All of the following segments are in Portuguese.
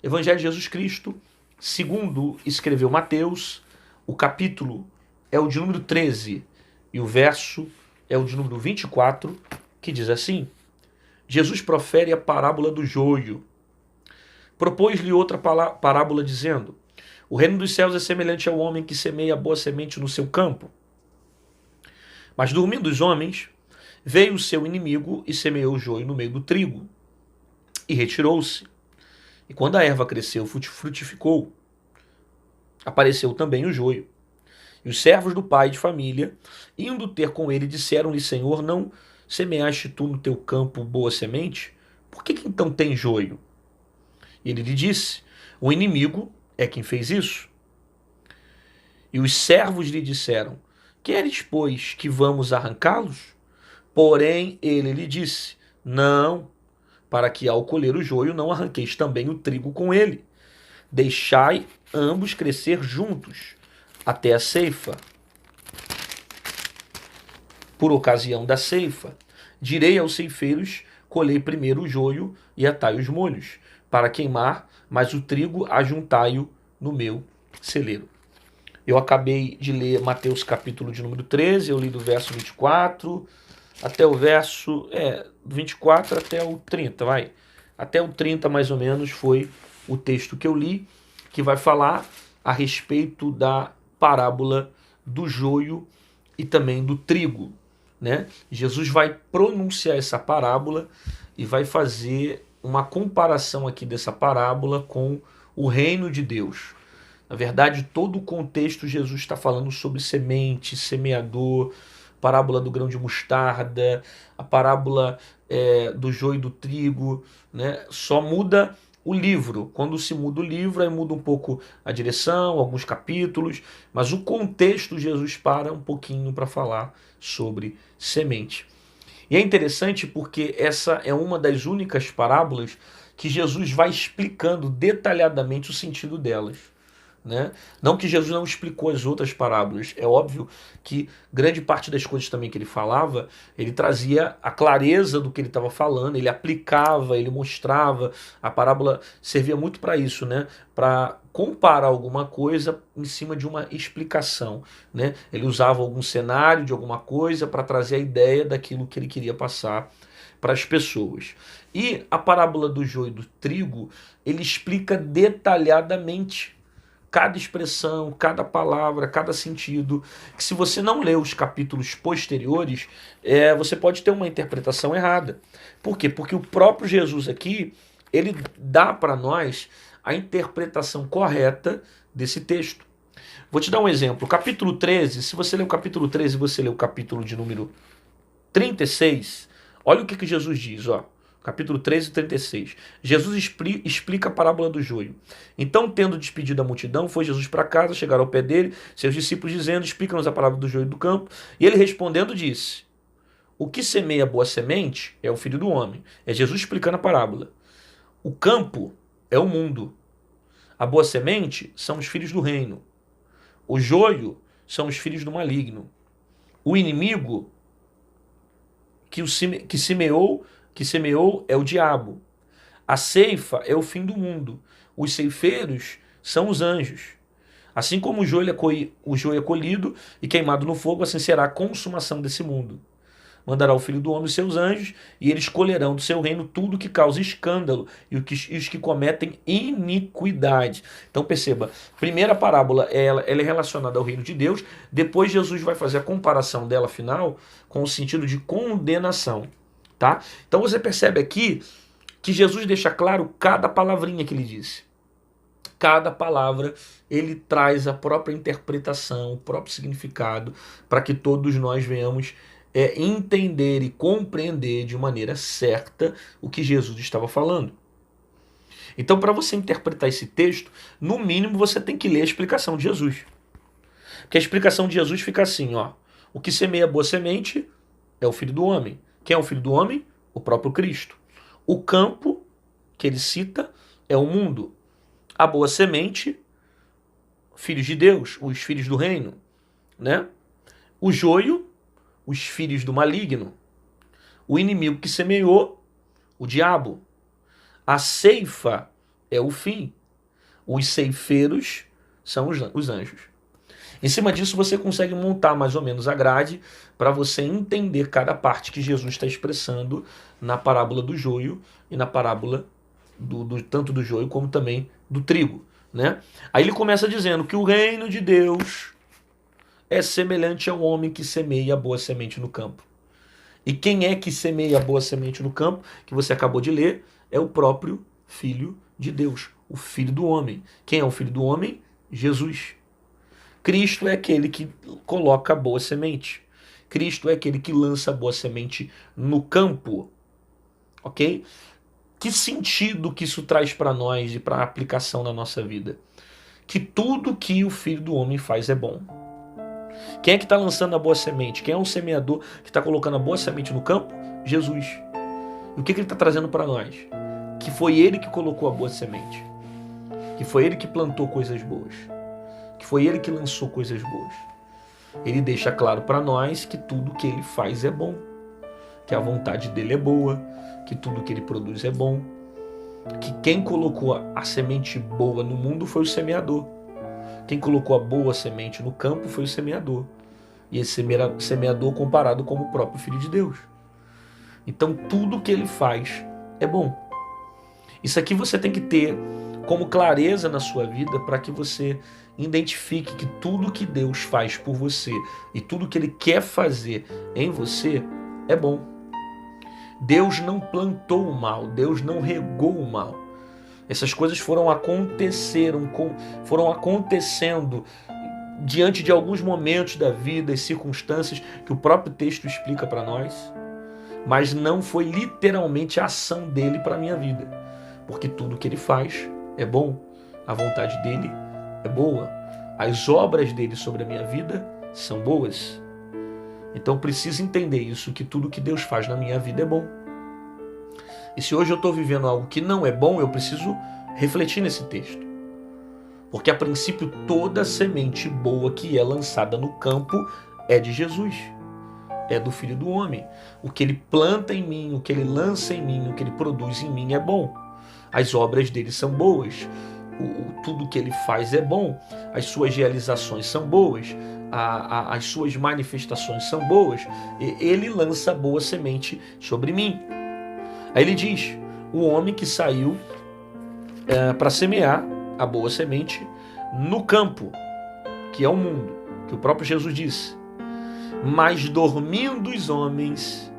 Evangelho de Jesus Cristo, segundo escreveu Mateus, o capítulo é o de número 13 e o verso é o de número 24, que diz assim: Jesus profere a parábola do joio. Propôs-lhe outra parábola dizendo: o reino dos céus é semelhante ao homem que semeia a boa semente no seu campo. Mas dormindo os homens, veio o seu inimigo e semeou o joio no meio do trigo. E retirou-se. E quando a erva cresceu, frutificou, apareceu também o joio. E os servos do pai de família, indo ter com ele, disseram-lhe: Senhor, não semeaste tu no teu campo boa semente? Por que então tem joio? E ele lhe disse: o inimigo é quem fez isso. E os servos lhe disseram: queres, pois, que vamos arrancá-los? Porém ele lhe disse: não, para que ao colher o joio não arranqueis também o trigo com ele. Deixai ambos crescer juntos até a ceifa. Por ocasião da ceifa, direi aos ceifeiros: colhei primeiro o joio e atai os molhos, para queimar, mas o trigo ajuntai-o no meu celeiro. Eu acabei de ler Mateus capítulo de número 13, eu li do verso 24 até o verso 24 até o 30, vai. Até o 30 mais ou menos foi o texto que eu li, que vai falar a respeito da parábola do joio e também do trigo, né? Jesus vai pronunciar essa parábola e vai fazer uma comparação aqui dessa parábola com o reino de Deus. Na verdade, todo o contexto, Jesus está falando sobre semente, semeador, parábola do grão de mostarda, a parábola do joio e do trigo, né? Só muda o livro. Quando se muda o livro, aí muda um pouco a direção, alguns capítulos, mas o contexto, Jesus para um pouquinho para falar sobre semente. E é interessante porque essa é uma das únicas parábolas que Jesus vai explicando detalhadamente o sentido delas. Né? Não que Jesus não explicou as outras parábolas, é óbvio que grande parte das coisas também que ele falava, ele trazia a clareza do que ele estava falando, ele aplicava, ele mostrava, a parábola servia muito para isso, né? Para comparar alguma coisa em cima de uma explicação, né? Ele usava algum cenário de alguma coisa para trazer a ideia daquilo que ele queria passar para as pessoas. E a parábola do joio e do trigo, ele explica detalhadamente cada expressão, cada palavra, cada sentido, que se você não ler os capítulos posteriores, você pode ter uma interpretação errada. Por quê? Porque o próprio Jesus aqui, ele dá para nós a interpretação correta desse texto. Vou te dar um exemplo. O capítulo 13, se você ler o capítulo 13 e você ler o capítulo de número 36, olha o que Jesus diz, ó. Capítulo 13, 36. Jesus explica a parábola do joio. Então, tendo despedido a multidão, foi Jesus para casa, chegaram ao pé dele, seus discípulos dizendo: explica-nos a parábola do joio do campo. E ele respondendo disse: o que semeia boa semente é o filho do homem. É Jesus explicando a parábola. O campo é o mundo. A boa semente são os filhos do reino. O joio são os filhos do maligno. O inimigo que semeou é o diabo. A ceifa é o fim do mundo. Os ceifeiros são os anjos. Assim como o joio é colhido e queimado no fogo, assim será a consumação desse mundo. Mandará o Filho do Homem os seus anjos, e eles colherão do seu reino tudo que causa escândalo e os que cometem iniquidade. Então perceba, primeira parábola ela é relacionada ao reino de Deus, depois Jesus vai fazer a comparação dela final com o sentido de condenação. Tá? Então você percebe aqui que Jesus deixa claro cada palavrinha que ele disse. Cada palavra ele traz a própria interpretação, o próprio significado, para que todos nós venhamos entender e compreender de maneira certa o que Jesus estava falando. Então, para você interpretar esse texto, no mínimo você tem que ler a explicação de Jesus. Porque a explicação de Jesus fica assim, ó: o que semeia boa semente é o Filho do Homem. Quem é o Filho do Homem? O próprio Cristo. O campo que ele cita é o mundo. A boa semente, filhos de Deus, os filhos do reino, né? O joio, os filhos do maligno. O inimigo que semeou, o diabo. A ceifa é o fim, Os ceifeiros são os anjos. Em cima disso, você consegue montar mais ou menos a grade para você entender cada parte que Jesus está expressando na parábola do joio e na parábola tanto do joio como também do trigo, né? Aí ele começa dizendo que o reino de Deus é semelhante ao homem que semeia a boa semente no campo. E quem é que semeia a boa semente no campo, que você acabou de ler, é o próprio Filho de Deus, o Filho do homem. Quem é o Filho do homem? Jesus. Cristo é aquele que coloca a boa semente. Cristo é aquele que lança a boa semente no campo. Ok? Que sentido que isso traz para nós e para a aplicação na nossa vida? Que tudo que o Filho do homem faz é bom. Quem é que está lançando a boa semente? Quem é o semeador que está colocando a boa semente no campo? Jesus. E o que ele está trazendo para nós? Que foi ele que colocou a boa semente. Que foi ele que plantou coisas boas. Que foi ele que lançou coisas boas. Ele deixa claro para nós que tudo que ele faz é bom. Que a vontade dele é boa. Que tudo que ele produz é bom. Que quem colocou a semente boa no mundo foi o semeador. Quem colocou a boa semente no campo foi o semeador. E esse semeador comparado como o próprio Filho de Deus. Então tudo que ele faz é bom. Isso aqui você tem que ter como clareza na sua vida para que você identifique que tudo que Deus faz por você e tudo que ele quer fazer em você é bom. Deus não plantou o mal, Deus não regou o mal. Essas coisas foram acontecendo diante de alguns momentos da vida e circunstâncias que o próprio texto explica para nós, mas não foi literalmente a ação dele para a minha vida, porque tudo que ele faz é bom, a vontade dele é boa, as obras dele sobre a minha vida são boas. Então eu preciso entender isso, que tudo que Deus faz na minha vida é bom. E se hoje eu estou vivendo algo que não é bom, eu preciso refletir nesse texto. Porque a princípio toda semente boa que é lançada no campo é de Jesus. É do Filho do homem. O que ele planta em mim, o que ele lança em mim, o que ele produz em mim é bom. As obras dele são boas. Tudo que ele faz é bom. As suas realizações são boas. As suas manifestações são boas. Ele lança boa semente sobre mim. Aí ele diz, o homem que saiu para semear a boa semente no campo, que é o mundo, que o próprio Jesus disse. Mas dormindo os homens,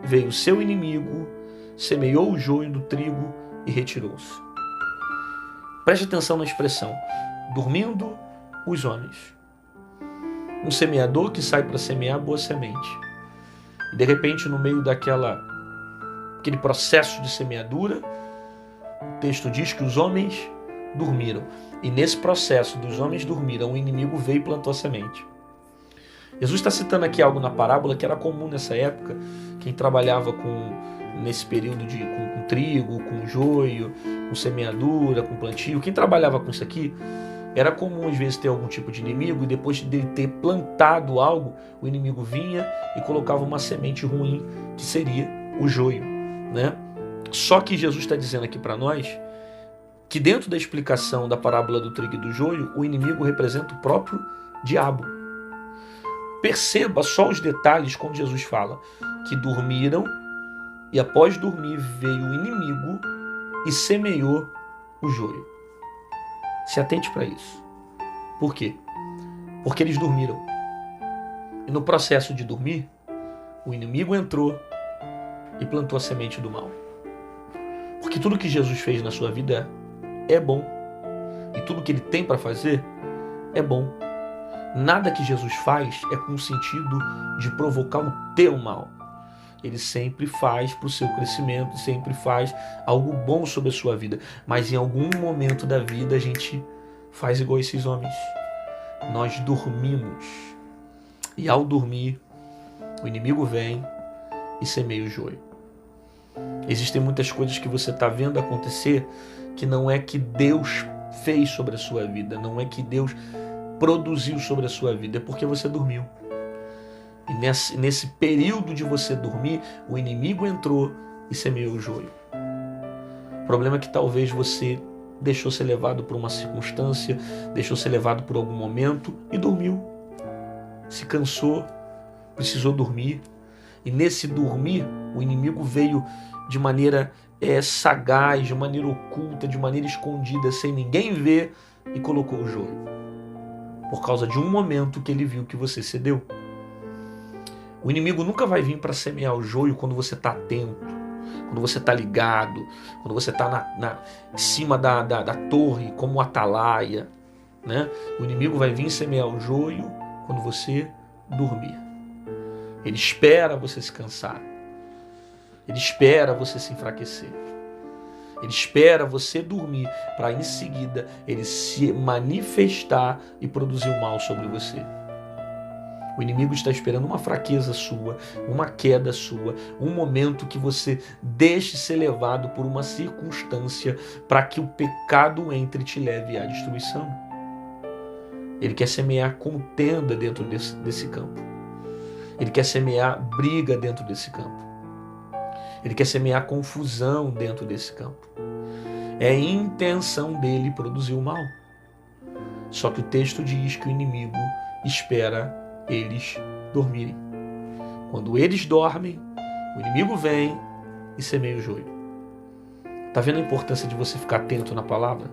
veio o seu inimigo, semeou o joio do trigo e retirou-se. Preste atenção na expressão, dormindo os homens. Um semeador que sai para semear a boa semente. E de repente, no meio aquele processo de semeadura, o texto diz que os homens dormiram. E nesse processo dos homens dormiram, o inimigo veio e plantou a semente. Jesus está citando aqui algo na parábola que era comum nessa época. Quem trabalhava nesse período com trigo, com joio, com semeadura, com plantio, quem trabalhava com isso aqui, era comum às vezes ter algum tipo de inimigo e depois de ter plantado algo, o inimigo vinha e colocava uma semente ruim, que seria o joio, né? Só que Jesus está dizendo aqui para nós que dentro da explicação da parábola do trigo e do joio, o inimigo representa o próprio diabo. Perceba só os detalhes quando Jesus fala que dormiram e após dormir veio o inimigo e semeou o joio. Se atente para isso. Por quê? Porque eles dormiram. E no processo de dormir, o inimigo entrou e plantou a semente do mal. Porque tudo que Jesus fez na sua vida é bom. E tudo que ele tem para fazer é bom. Nada que Jesus faz é com o sentido de provocar o teu mal. Ele sempre faz para o seu crescimento, sempre faz algo bom sobre a sua vida. Mas em algum momento da vida a gente faz igual esses homens. Nós dormimos. E ao dormir, o inimigo vem e semeia o joio. Existem muitas coisas que você está vendo acontecer que não é que Deus fez sobre a sua vida, não é que Deus produziu sobre a sua vida, é porque você dormiu. E nesse período de você dormir, o inimigo entrou e semeou o joio. O problema é que talvez você deixou ser levado por uma circunstância, deixou ser levado por algum momento e dormiu. Se cansou, precisou dormir. E nesse dormir, o inimigo veio de maneira sagaz, de maneira oculta, de maneira escondida, sem ninguém ver, e colocou o joio. Por causa de um momento que ele viu que você cedeu. O inimigo nunca vai vir para semear o joio quando você está atento, quando você está ligado, quando você está em cima da torre, como um atalaia, né? O inimigo vai vir semear o joio quando você dormir. Ele espera você se cansar. Ele espera você se enfraquecer. Ele espera você dormir para em seguida ele se manifestar e produzir o mal sobre você. O inimigo está esperando uma fraqueza sua, uma queda sua, um momento que você deixe ser levado por uma circunstância para que o pecado entre e te leve à destruição. Ele quer semear contenda dentro desse campo. Ele quer semear briga dentro desse campo. Ele quer semear confusão dentro desse campo. É a intenção dele produzir o mal. Só que o texto diz que o inimigo espera eles dormirem. Quando eles dormem, o inimigo vem e semeia o joio. Está vendo a importância de você ficar atento na palavra?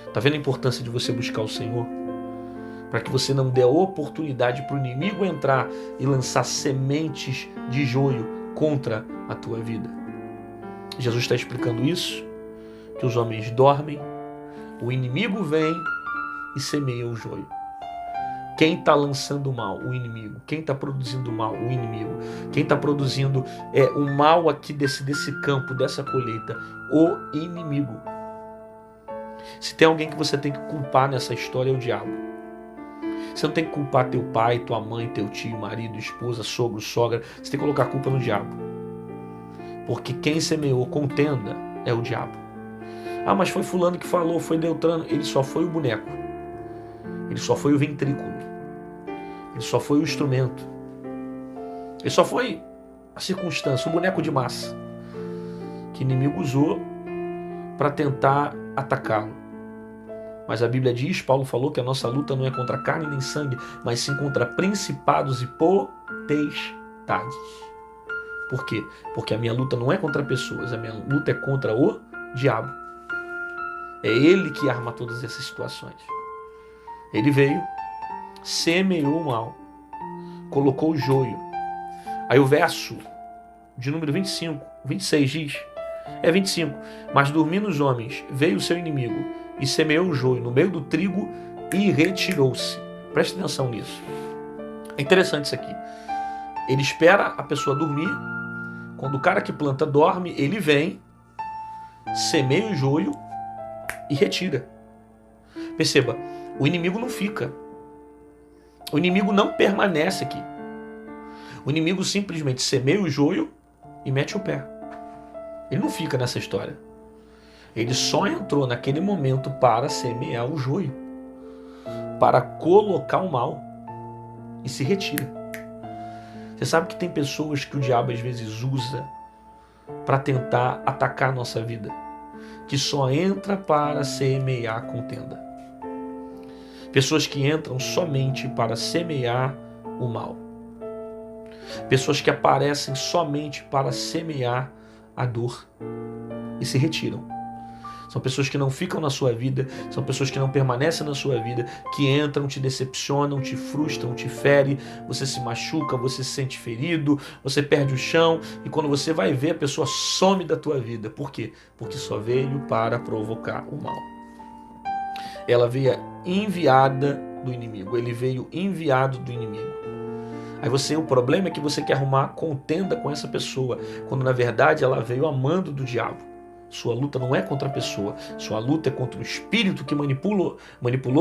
Está vendo a importância de você buscar o Senhor? Para que você não dê a oportunidade para o inimigo entrar e lançar sementes de joio contra a tua vida. Jesus está explicando isso, que os homens dormem, o inimigo vem e semeia o joio. Quem está lançando o mal? O inimigo. Quem está produzindo o mal? O inimigo. Quem está produzindo o mal aqui desse campo, dessa colheita? O inimigo. Se tem alguém que você tem que culpar nessa história, é o diabo. Você não tem que culpar teu pai, tua mãe, teu tio, marido, esposa, sogro, sogra. Você tem que colocar a culpa no diabo. Porque quem semeou contenda é o diabo. Ah, mas foi fulano que falou, foi Deltrano. Ele só foi o boneco. Ele só foi o ventrículo. Ele só foi o instrumento. Ele só foi a circunstância, o boneco de massa que o inimigo usou para tentar atacá-lo. Mas a Bíblia diz, Paulo falou que a nossa luta não é contra carne nem sangue, mas sim contra principados e potestades. Por quê? Porque a minha luta não é contra pessoas, a minha luta é contra o diabo. É ele que arma todas essas situações. Ele veio, semeou o mal, colocou o joio. Aí o verso de número 26 diz, 25, mas dormindo os homens, veio o seu inimigo e semeou o joio no meio do trigo e retirou-se. Preste atenção nisso. É interessante isso aqui. Ele espera a pessoa dormir. Quando o cara que planta dorme, ele vem, semeia o joio e retira. Perceba, o inimigo não fica. O inimigo não permanece aqui. O inimigo simplesmente semeia o joio e mete o pé. Ele não fica nessa história. Ele só entrou naquele momento para semear o joio, para colocar o mal e se retira. Você sabe que tem pessoas que o diabo às vezes usa para tentar atacar a nossa vida, que só entra para semear a contenda. Pessoas que entram somente para semear o mal. Pessoas que aparecem somente para semear a dor e se retiram. São pessoas que não ficam na sua vida, são pessoas que não permanecem na sua vida, que entram, te decepcionam, te frustram, te ferem, você se machuca, você se sente ferido, você perde o chão e quando você vai ver, a pessoa some da tua vida. Por quê? Porque só veio para provocar o mal. Ela veio enviada do inimigo, ele veio enviado do inimigo. Aí o problema é que você quer arrumar contenda com essa pessoa, quando na verdade ela veio amando do diabo. Sua luta não é contra a pessoa, sua luta é contra o espírito que manipulou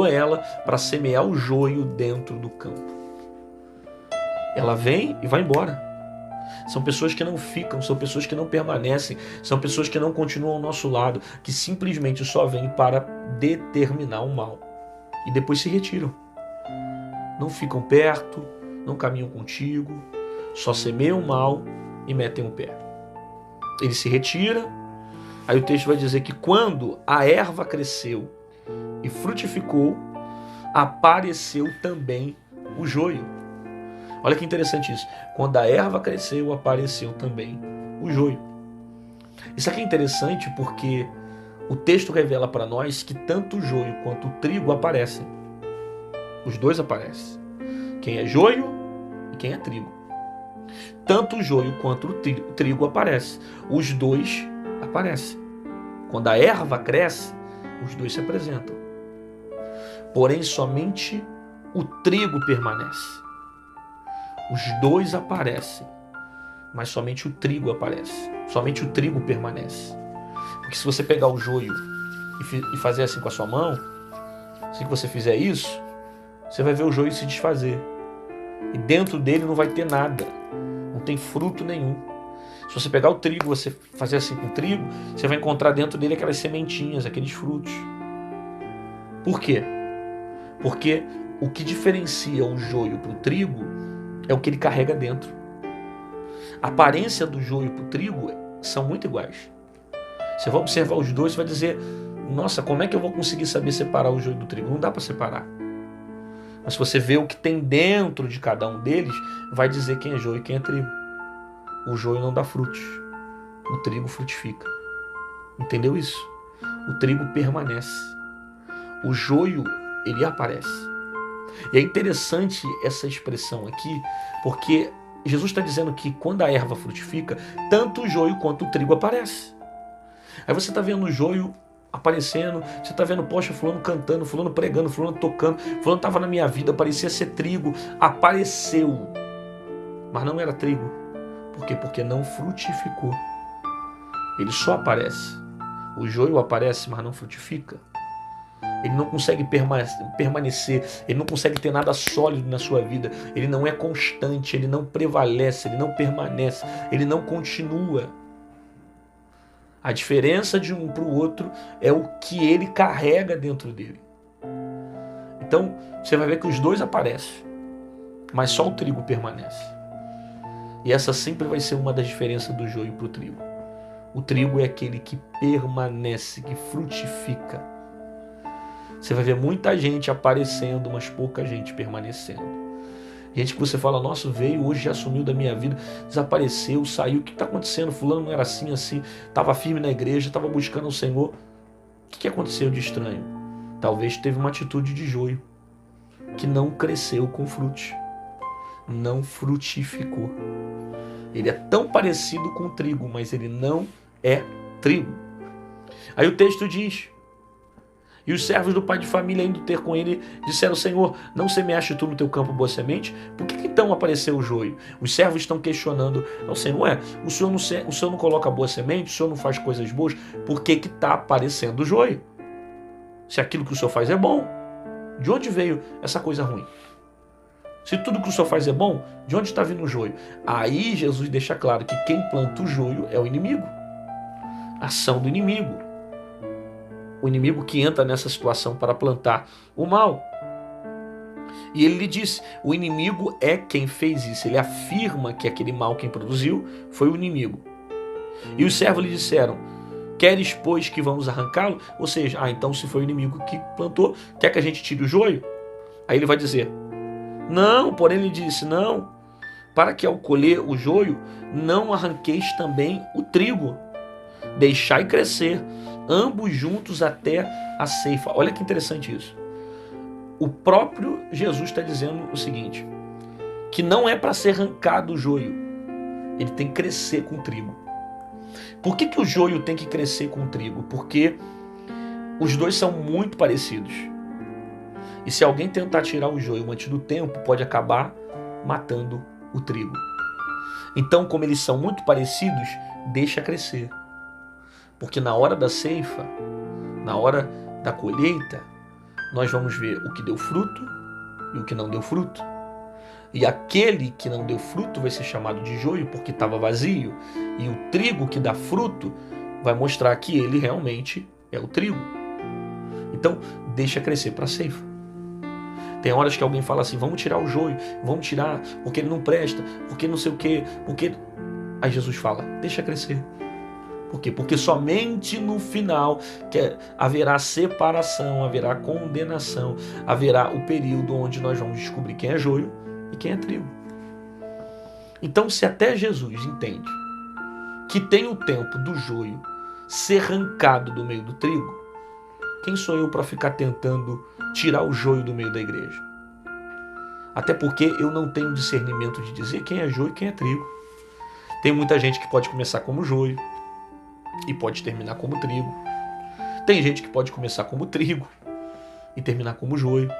ela para semear o joio dentro do campo. Ela vem e vai embora. São pessoas que não ficam, são pessoas que não permanecem, são pessoas que não continuam ao nosso lado, que simplesmente só vêm para determinar o mal e depois se retiram. Não ficam perto, não caminham contigo, só semeiam o mal e metem o pé. Ele se retira Aí o texto vai dizer que quando a erva cresceu e frutificou, apareceu também o joio. Olha que interessante isso. Quando a erva cresceu, apareceu também o joio. Isso aqui é interessante porque o texto revela para nós que tanto o joio quanto o trigo aparecem. Os dois aparecem. Quem é joio e quem é trigo. Tanto o joio quanto o trigo aparecem. Os dois aparecem. Quando a erva cresce, os dois se apresentam. Porém, somente o trigo permanece. Os dois aparecem, mas somente o trigo aparece. Somente o trigo permanece. Porque se você pegar o joio e fazer assim com a sua mão, se você fizer isso, você vai ver o joio se desfazer. E dentro dele não vai ter nada. Não tem fruto nenhum. Se você pegar o trigo, você fazer assim com o trigo, você vai encontrar dentro dele aquelas sementinhas, aqueles frutos. Por quê? Porque o que diferencia o joio para o trigo é o que ele carrega dentro. A aparência do joio para o trigo são muito iguais. Você vai observar os dois e vai dizer: nossa, como é que eu vou conseguir saber separar o joio do trigo? Não dá para separar. Mas se você vê o que tem dentro de cada um deles, vai dizer quem é joio e quem é trigo. O joio não dá frutos. O trigo frutifica. Entendeu isso? O trigo permanece. O joio, ele aparece. E é interessante essa expressão aqui, porque Jesus está dizendo que quando a erva frutifica, tanto o joio quanto o trigo aparece. Aí você está vendo o joio aparecendo, você está vendo, poxa, fulano cantando, fulano pregando, fulano tocando, fulano estava na minha vida, parecia ser trigo, apareceu, mas não era trigo. Por quê? Porque não frutificou. Ele só aparece. O joio aparece, mas não frutifica. Ele não consegue permanecer, ele não consegue ter nada sólido na sua vida, ele não é constante, ele não prevalece, ele não permanece, ele não continua. A diferença de um para o outro é o que ele carrega dentro dele. Então, você vai ver que os dois aparecem, mas só o trigo permanece. E essa sempre vai ser uma das diferenças do joio para o trigo. O trigo é aquele que permanece, que frutifica. Você vai ver muita gente aparecendo, mas pouca gente permanecendo. Gente que você fala: nossa, veio, hoje já sumiu da minha vida, desapareceu, saiu, o que está acontecendo? Fulano não era assim, estava firme na igreja, estava buscando o Senhor. O que aconteceu de estranho? Talvez teve uma atitude de joio, que não cresceu com frutos, não frutificou. Ele é tão parecido com o trigo, mas ele não é trigo. Aí o texto diz: e os servos do pai de família, indo ter com ele, disseram: Senhor, não semeaste tu no teu campo boa semente? Por que então apareceu o joio? Os servos estão questionando ao Senhor: o senhor não coloca boa semente? O senhor não faz coisas boas? Por que está aparecendo o joio? Se aquilo que o senhor faz é bom, de onde veio essa coisa ruim? Se tudo que o senhor faz é bom, de onde está vindo o joio? Aí Jesus deixa claro que quem planta o joio é o inimigo. A ação do inimigo. O inimigo que entra nessa situação para plantar o mal. E ele lhe disse: o inimigo é quem fez isso. Ele afirma que aquele mal quem produziu foi o inimigo. E os servos lhe disseram: queres, pois, que vamos arrancá-lo? Ou seja, então se foi o inimigo que plantou, quer que a gente tire o joio? Aí ele vai dizer: não, porém ele disse: não, para que ao colher o joio, não arranqueis também o trigo. Deixai crescer, ambos juntos até a ceifa. Olha que interessante isso. O próprio Jesus está dizendo o seguinte: que não é para ser arrancado o joio, ele tem que crescer com o trigo. Por que o joio tem que crescer com o trigo? Porque os dois são muito parecidos. E se alguém tentar tirar o joio antes do tempo, pode acabar matando o trigo. Então, como eles são muito parecidos, deixa crescer. Porque na hora da ceifa, na hora da colheita, nós vamos ver o que deu fruto e o que não deu fruto. E aquele que não deu fruto vai ser chamado de joio porque estava vazio. E o trigo que dá fruto vai mostrar que ele realmente é o trigo. Então, deixa crescer para a ceifa. Tem horas que alguém fala assim: vamos tirar o joio, vamos tirar porque ele não presta, porque não sei o quê, porque... Aí Jesus fala: deixa crescer. Por quê? Porque somente no final haverá separação, haverá condenação, haverá o período onde nós vamos descobrir quem é joio e quem é trigo. Então, se até Jesus entende que tem o tempo do joio ser arrancado do meio do trigo, quem sou eu para ficar tentando tirar o joio do meio da igreja? Até porque eu não tenho discernimento de dizer quem é joio e quem é trigo. Tem muita gente que pode começar como joio e pode terminar como trigo. Tem gente que pode começar como trigo e terminar como joio.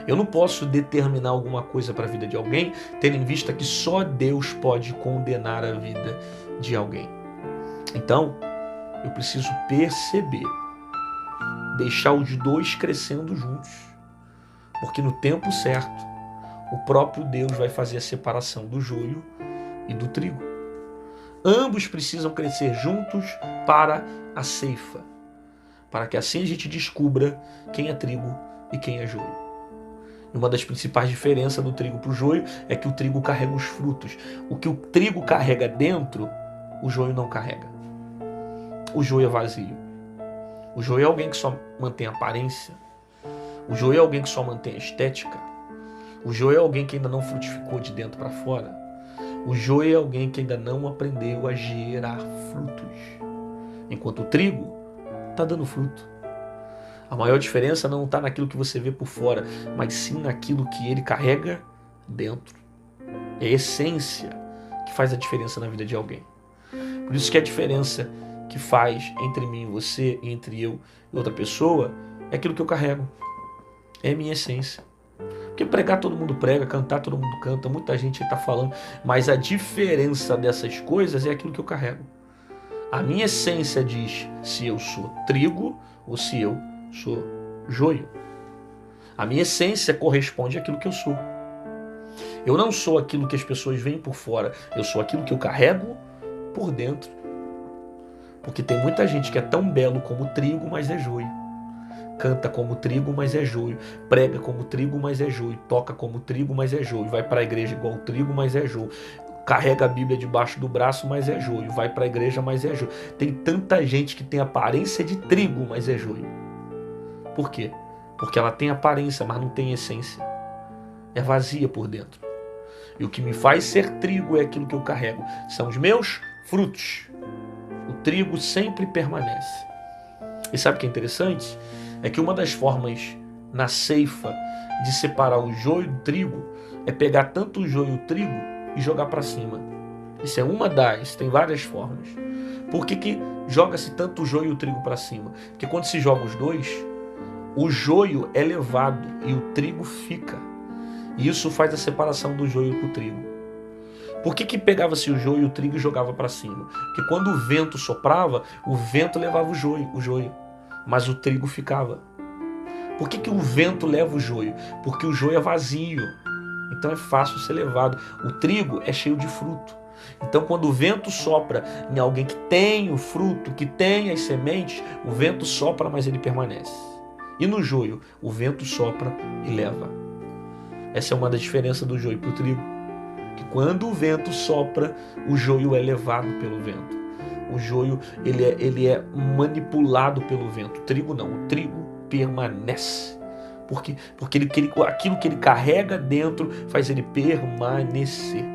Eu não posso determinar alguma coisa para a vida de alguém, tendo em vista que só Deus pode condenar a vida de alguém. Então, eu preciso perceber, deixar os dois crescendo juntos, porque no tempo certo, o próprio Deus vai fazer a separação do joio e do trigo. Ambos precisam crescer juntos para a ceifa, para que assim a gente descubra quem é trigo e quem é joio. E uma das principais diferenças do trigo para o joio é que o trigo carrega os frutos. O que o trigo carrega dentro, o joio não carrega. O joio é vazio. O joio é alguém que só mantém a aparência. O joio é alguém que só mantém a estética. O joio é alguém que ainda não frutificou de dentro para fora. O joio é alguém que ainda não aprendeu a gerar frutos. Enquanto o trigo está dando fruto. A maior diferença não está naquilo que você vê por fora, mas sim naquilo que ele carrega dentro. É a essência que faz a diferença na vida de alguém. Por isso que a diferença que faz entre mim e você, entre eu e outra pessoa, é aquilo que eu carrego. É a minha essência. Porque pregar todo mundo prega, cantar todo mundo canta, muita gente está falando, mas a diferença dessas coisas é aquilo que eu carrego. A minha essência diz se eu sou trigo ou se eu sou joio. A minha essência corresponde àquilo que eu sou. Eu não sou aquilo que as pessoas veem por fora, eu sou aquilo que eu carrego por dentro. Porque tem muita gente que é tão belo como trigo, mas é joio. Canta como trigo, mas é joio. Prega como trigo, mas é joio. Toca como trigo, mas é joio. Vai para a igreja igual trigo, mas é joio. Carrega a Bíblia debaixo do braço, mas é joio. Vai para a igreja, mas é joio. Tem tanta gente que tem aparência de trigo, mas é joio. Por quê? Porque ela tem aparência, mas não tem essência. É vazia por dentro. E o que me faz ser trigo é aquilo que eu carrego. São os meus frutos. O trigo sempre permanece. E sabe o que é interessante? É que uma das formas na ceifa de separar o joio do trigo é pegar tanto o joio e o trigo e jogar para cima. Isso é uma das, tem várias formas. Por que joga-se tanto o joio e o trigo para cima? Porque quando se joga os dois, o joio é levado e o trigo fica. E isso faz a separação do joio para o trigo. Por que pegava-se o joio e o trigo e jogava para cima? Porque quando o vento soprava, o vento levava o joio, mas o trigo ficava. Por que o vento leva o joio? Porque o joio é vazio, então é fácil ser levado. O trigo é cheio de fruto. Então quando o vento sopra em alguém que tem o fruto, que tem as sementes, o vento sopra, mas ele permanece. E no joio, o vento sopra e leva. Essa é uma das diferenças do joio para o trigo. Que quando o vento sopra, o joio é levado pelo vento. O joio ele é manipulado pelo vento. O trigo não. O trigo permanece. Porque aquilo que ele carrega dentro faz ele permanecer.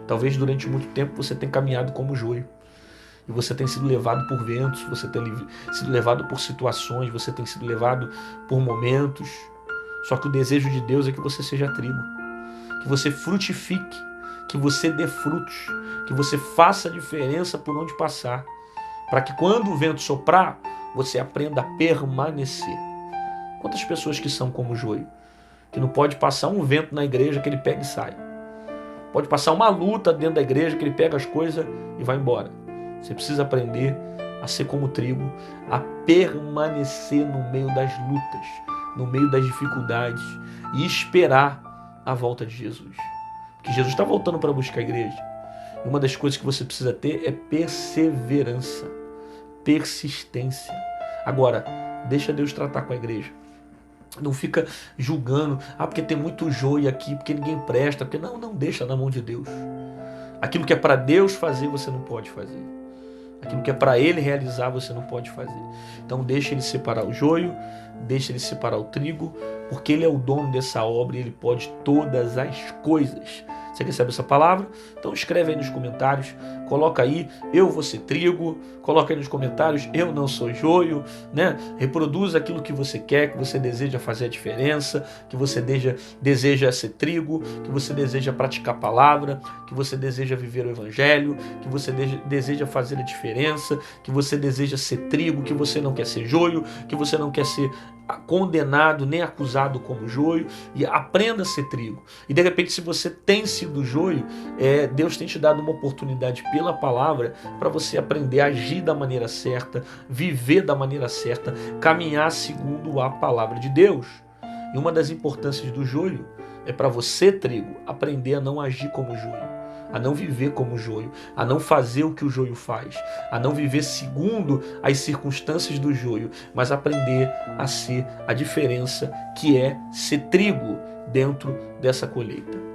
Talvez durante muito tempo você tenha caminhado como joio. E você tem sido levado por ventos, você tem sido levado por situações, você tem sido levado por momentos. Só que o desejo de Deus é que você seja trigo. Que você frutifique, que você dê frutos, que você faça a diferença por onde passar, para que quando o vento soprar, você aprenda a permanecer. Quantas pessoas que são como o joio, que não pode passar um vento na igreja que ele pega e sai, pode passar uma luta dentro da igreja que ele pega as coisas e vai embora. Você precisa aprender a ser como o trigo, a permanecer no meio das lutas, no meio das dificuldades e esperar a volta de Jesus. Porque Jesus está voltando para buscar a igreja. E uma das coisas que você precisa ter é perseverança, persistência. Agora, deixa Deus tratar com a igreja. Não fica julgando, porque tem muito joio aqui, porque ninguém presta, porque não deixa na mão de Deus. Aquilo que é para Deus fazer, você não pode fazer. Aquilo que é para ele realizar, você não pode fazer. Então deixa ele separar o joio, deixa ele separar o trigo, porque ele é o dono dessa obra e ele pode todas as coisas. Você recebe essa palavra? Então escreve aí nos comentários, coloca aí, eu vou ser trigo, coloca aí nos comentários, eu não sou joio, né? Reproduz aquilo que você quer, que você deseja fazer a diferença, que você deseja ser trigo, que você deseja praticar a palavra, que você deseja viver o evangelho, que você deseja fazer a diferença, que você deseja ser trigo, que você não quer ser joio, que você não quer ser condenado nem acusado como joio, e aprenda a ser trigo. E de repente, se você tem sido joio, Deus tem te dado uma oportunidade pela palavra para você aprender a agir da maneira certa, viver da maneira certa, caminhar segundo a palavra de Deus. E uma das importâncias do joio é para você, trigo, aprender a não agir como joio, a não viver como joio, a não fazer o que o joio faz, a não viver segundo as circunstâncias do joio, mas aprender a ser a diferença que é ser trigo dentro dessa colheita.